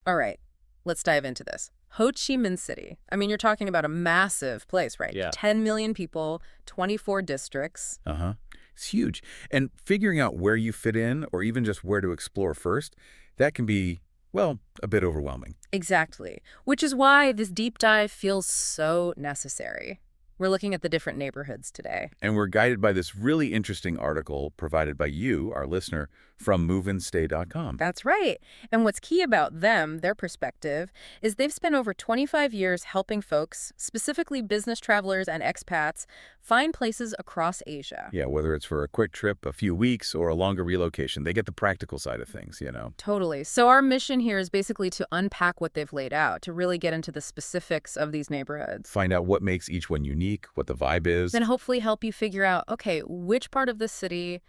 All right, let's dive into this. Ho Chi Minh City. I mean, you're talking about a massive place, right? Yeah. 10 million people, 24 districts. Uh-huh. It's huge. And figuring out where you fit in or even just where to explore first, that can be, well, a bit overwhelming. Exactly. Which is why this deep dive feels so necessary. We're looking at the different neighborhoods today. And we're guided by this really interesting article provided by you, our listener, from moveandstay.com. That's right. And what's key about them, their perspective, is they've spent over 25 years helping folks, specifically business travelers and expats, find places across Asia. Yeah, whether it's for a quick trip, a few weeks, or a longer relocation, they get the practical side of things. Totally. So our mission here is basically to unpack what they've laid out, to really get into the specifics of these neighborhoods. Find out what makes each one unique, what the vibe is. Then hopefully help you figure out, okay, which part of the city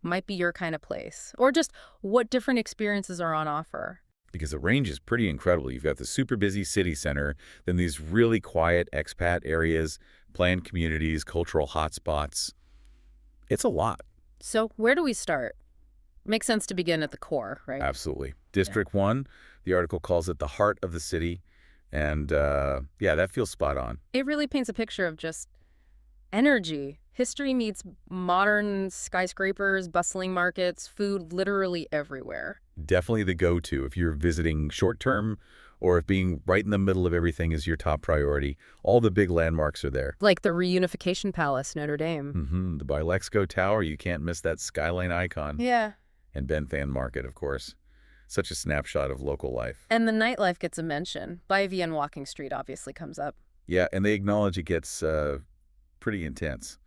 might be your kind of place, or just what different experiences are on offer. Because the range is pretty incredible. You've got the super busy city center, then these really quiet expat areas, planned communities, cultural hotspots. It's a lot. So where do we start? Makes sense to begin at the core, right? Absolutely. District 1, the article calls it the heart of the city. And yeah, that feels spot on. It really paints a picture of just energy. History meets modern skyscrapers, bustling markets, food literally everywhere. Definitely the go-to if you're visiting short-term or if being right in the middle of everything is your top priority. All the big landmarks are there. Like the Reunification Palace, Notre Dame. The Bilexco Tower, you can't miss that skyline icon. Yeah. And Benthan Market, of course. Such a snapshot of local life. And the nightlife gets a mention. Bai Vian Walking Street obviously comes up. Yeah, and they acknowledge it gets pretty intense.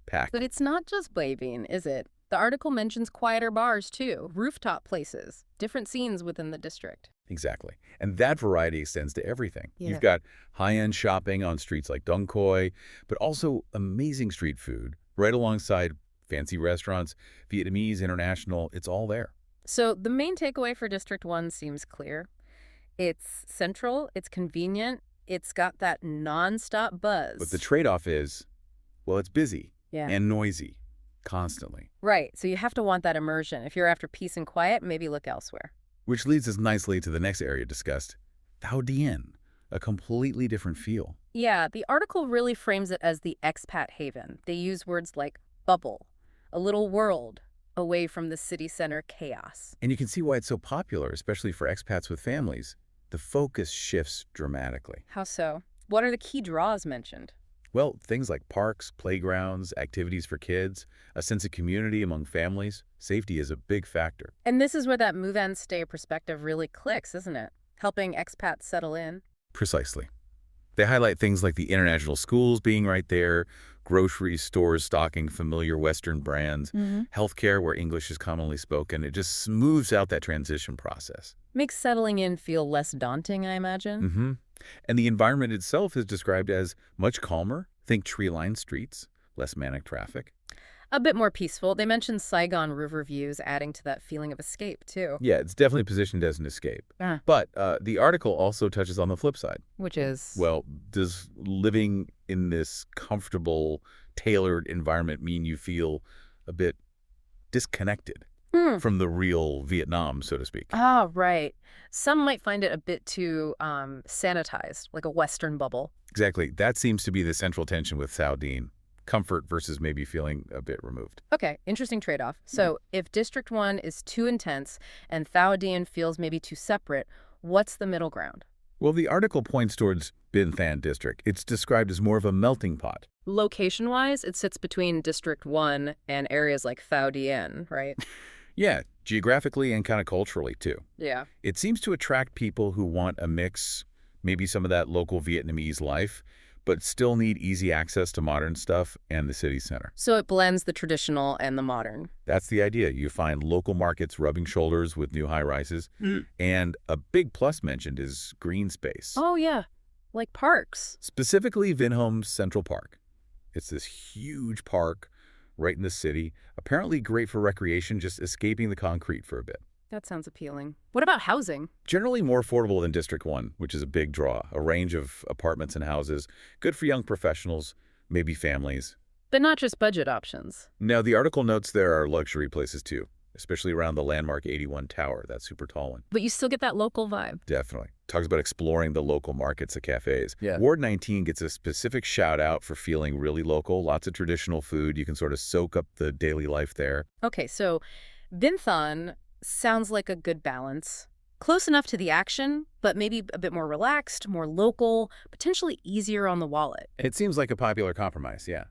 Packed. But it's not just Bai Vian, is it? The article mentions quieter bars, too. Rooftop places. Different scenes within the district. Exactly. And that variety extends to everything. Yeah. You've got high-end shopping on streets like Dong Quoi, but also amazing street food right alongside fancy restaurants, Vietnamese, international, it's all there. So the main takeaway for District 1 seems clear. It's central, it's convenient, it's got that nonstop buzz. But the trade-off is, well, it's busy Yeah. and noisy constantly. Right, so you have to want that immersion. If you're after peace and quiet, maybe look elsewhere. Which leads us nicely to the next area discussed, Thao Dien, a completely different feel. Yeah, the article really frames it as the expat haven. They use words like bubble, a little world away from the city center chaos. And you can see why it's so popular, especially for expats with families. The focus shifts dramatically. How so? What are the key draws mentioned? Well, things like parks, playgrounds, activities for kids, a sense of community among families, safety is a big factor. And this is where that move and stay perspective really clicks, isn't it? Helping expats settle in. Precisely. They highlight things like the international schools being right there, grocery stores stocking familiar Western brands, healthcare where English is commonly spoken. It just smooths out that transition process. Makes settling in feel less daunting, I imagine. And the environment itself is described as much calmer. Think tree-lined streets, less manic traffic. A bit more peaceful. They mentioned Saigon river views, adding to that feeling of escape, too. Yeah, it's definitely positioned as an escape. Ah. But the article also touches on the flip side. Which is? Well, does living in this comfortable, tailored environment mean you feel a bit disconnected from the real Vietnam, so to speak? Ah, right. Some might find it a bit too sanitized, like a Western bubble. Exactly. That seems to be the central tension with Thao Dien. Comfort versus maybe feeling a bit removed. Okay, interesting trade-off. So if District 1 is too intense and Thao Dien feels maybe too separate, what's the middle ground? Well, the article points towards Binh Thanh District. It's described as more of a melting pot. Location-wise, it sits between District 1 and areas like Thao Dien, right? Yeah, geographically and kind of culturally, too. Yeah. It seems to attract people who want a mix, maybe some of that local Vietnamese life, but still need easy access to modern stuff and the city center. So it blends the traditional and the modern. That's the idea. You find local markets rubbing shoulders with new high-rises. And a big plus mentioned is green space. Oh, yeah. Like parks. Specifically, Vinhome's Central Park. It's this huge park right in the city, apparently great for recreation, just escaping the concrete for a bit. That sounds appealing. What about housing? Generally more affordable than District 1, which is a big draw. A range of apartments and houses, good for young professionals, maybe families. But not just budget options. Now, the article notes there are luxury places too, especially around the landmark 81 Tower, that super tall one. But you still get that local vibe. Definitely. Talks about exploring the local markets at cafes. Yeah. Ward 19 gets a specific shout out for feeling really local. Lots of traditional food. You can sort of soak up the daily life there. Okay, so Binthan sounds like a good balance. Close enough to the action, but maybe a bit more relaxed, more local, potentially easier on the wallet. It seems like a popular compromise, yeah.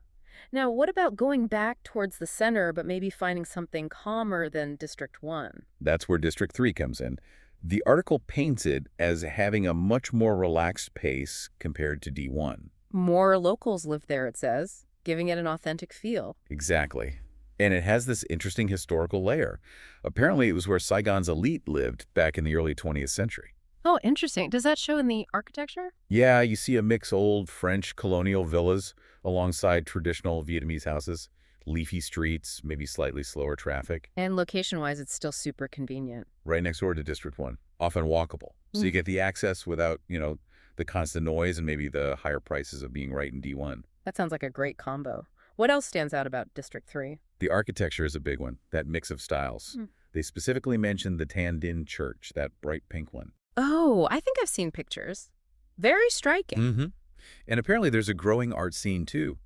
Now, what about going back towards the center, but maybe finding something calmer than District 1? That's where District 3 comes in. The article paints it as having a much more relaxed pace compared to D1. More locals live there, it says, giving it an authentic feel. Exactly. And it has this interesting historical layer. Apparently, it was where Saigon's elite lived back in the early 20th century. Oh, interesting. Does that show in the architecture? Yeah, you see a mix old French colonial villas alongside traditional Vietnamese houses, leafy streets, maybe slightly slower traffic. And location-wise, it's still super convenient. Right next door to District 1, often walkable. So you get the access without, the constant noise and maybe the higher prices of being right in D1. That sounds like a great combo. What else stands out about District 3? The architecture is a big one, that mix of styles. They specifically mentioned the Thao Dien church, that bright pink one. Oh, I think I've seen pictures. Very striking. And apparently there's a growing art scene, too.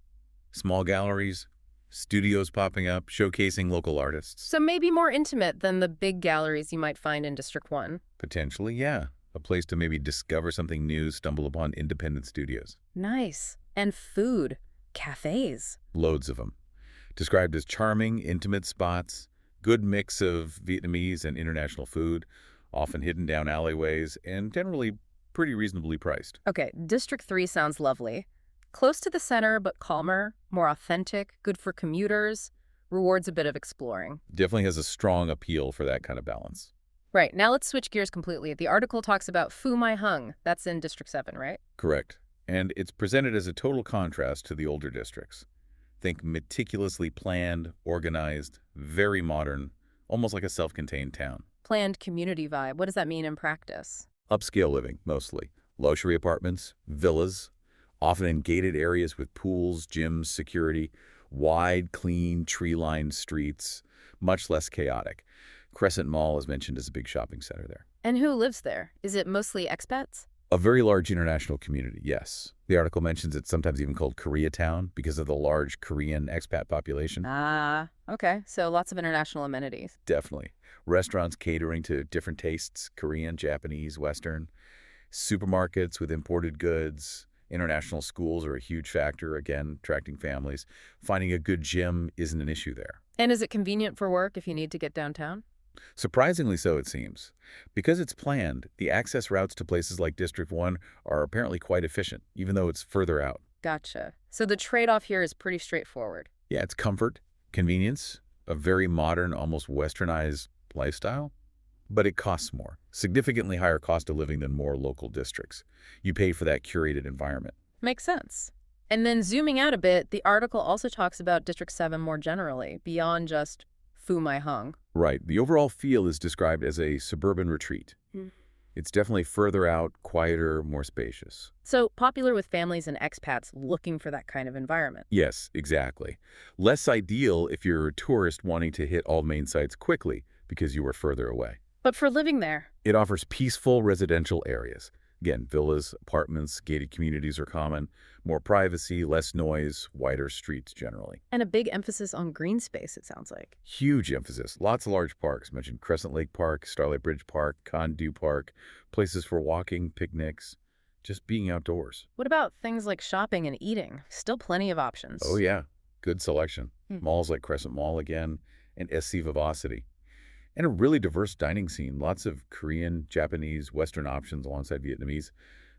Small galleries, studios popping up, showcasing local artists. So maybe more intimate than the big galleries you might find in District 1. Potentially, yeah. A place to maybe discover something new, stumble upon independent studios. Nice. And food. Cafes. Loads of them. Described as charming, intimate spots, good mix of Vietnamese and international food, often hidden down alleyways, and generally pretty reasonably priced. Okay, District 3 sounds lovely. Close to the center, but calmer, more authentic, good for commuters, rewards a bit of exploring. Definitely has a strong appeal for that kind of balance. Right, now let's switch gears completely. The article talks about Phu Mai Hung. That's in District 7, right? Correct. And it's presented as a total contrast to the older districts. Think meticulously planned, organized, very modern, almost like a self-contained town. Planned community vibe. What does that mean in practice? Upscale living, mostly. Luxury apartments, villas, often in gated areas with pools, gyms, security, wide, clean, tree-lined streets, much less chaotic. Crescent Mall is mentioned as a big shopping center there. And who lives there? Is it mostly expats? A very large international community, yes. The article mentions it's sometimes even called Koreatown because of the large Korean expat population. Ah, okay. So lots of international amenities. Definitely. Restaurants catering to different tastes, Korean, Japanese, Western. Supermarkets with imported goods. International schools are a huge factor, again, attracting families. Finding a good gym isn't an issue there. And is it convenient for work if you need to get downtown? Surprisingly so, it seems. Because it's planned, the access routes to places like District 1 are apparently quite efficient, even though it's further out. Gotcha. So the trade-off here is pretty straightforward. Yeah, it's comfort, convenience, a very modern, almost westernized lifestyle. But it costs more, significantly higher cost of living than more local districts. You pay for that curated environment. Makes sense. And then zooming out a bit, the article also talks about District 7 more generally, beyond just Phu Mai Hung. Right. The overall feel is described as a suburban retreat. It's definitely further out, quieter, more spacious. So popular with families and expats looking for that kind of environment. Yes, exactly. Less ideal if you're a tourist wanting to hit all main sites quickly because you were further away. But for living there, It offers peaceful residential areas. Again, villas, apartments, gated communities are common. More privacy, less noise, wider streets generally. and a big emphasis on green space, it sounds like. Huge emphasis. Lots of large parks. Mentioned Crescent Lake Park, Starlight Bridge Park, Condu Park. Places for walking, picnics, just being outdoors. What about things like shopping and eating? Still plenty of options. Oh, yeah. Good selection. Hmm. Malls like Crescent Mall again, and SC Vivacity. And a really diverse dining scene. Lots of Korean, Japanese, Western options alongside Vietnamese.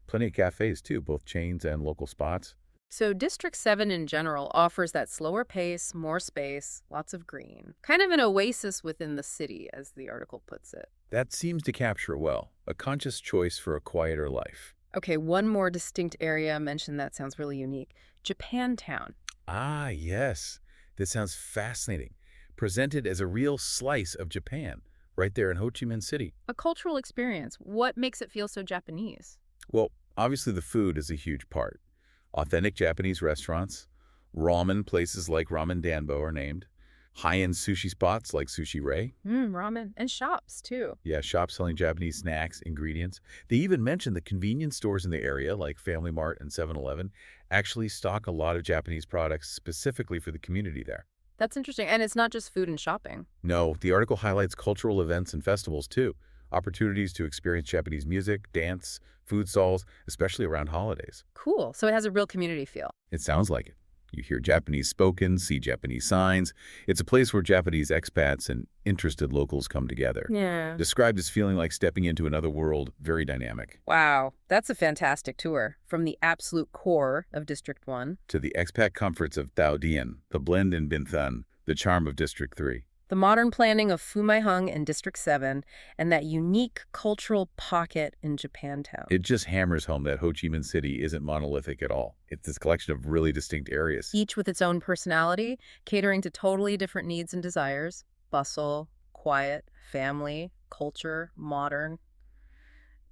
Plenty of cafes, too, both chains and local spots. So District 7 in general offers that slower pace, more space, lots of green. Kind of an oasis within the city, as the article puts it. That seems to capture well. A conscious choice for a quieter life. Okay, one more distinct area mentioned that sounds really unique. Japantown. Ah, yes. This sounds fascinating. Presented as a real slice of Japan, right there in Ho Chi Minh City. A cultural experience. What makes it feel so Japanese? Well, obviously the food is a huge part. Authentic Japanese restaurants, ramen places like Ramen Danbo are named, High-end sushi spots like Sushi Ray. Ramen. And shops, too. Yeah, shops selling Japanese snacks, ingredients. They even mentioned the convenience stores in the area, like Family Mart and 7-Eleven, actually stock a lot of Japanese products specifically for the community there. That's interesting. And it's not just food and shopping. No, the article highlights cultural events and festivals too. Opportunities to experience Japanese music, dance, food stalls, especially around holidays. Cool. So it has a real community feel. It sounds like it. You hear Japanese spoken, see Japanese signs. It's a place where Japanese expats and interested locals come together. Yeah. Described as feeling like stepping into another world, very dynamic. Wow. That's a fantastic tour. From the absolute core of District 1. To the expat comforts of Thao Dien, the blend in Binthan, the charm of District 3. The modern planning of Fumaihung in District 7, and that unique cultural pocket in Japantown. It just hammers home that Ho Chi Minh City isn't monolithic at all. It's this collection of really distinct areas. Each with its own personality, catering to totally different needs and desires. Bustle, quiet, family, culture, modern.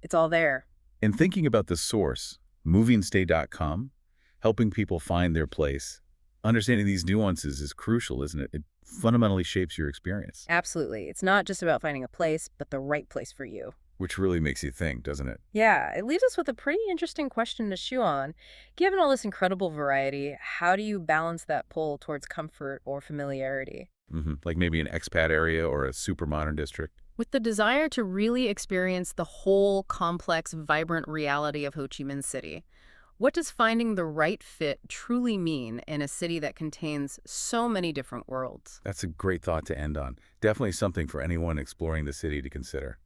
It's all there. In thinking about the source, movingstay.com, helping people find their place, understanding these nuances is crucial, isn't it? It fundamentally shapes your experience, Absolutely. It's not just about finding a place, but the right place for you. which really makes you think, doesn't it? Yeah, it leaves us with a pretty interesting question to chew on. Given all this incredible variety, how do you balance that pull towards comfort or familiarity? Like maybe an expat area or a super modern district. With the desire to really experience the whole complex, vibrant reality of Ho Chi Minh City, what does finding the right fit truly mean in a city that contains so many different worlds? That's a great thought to end on. Definitely something for anyone exploring the city to consider.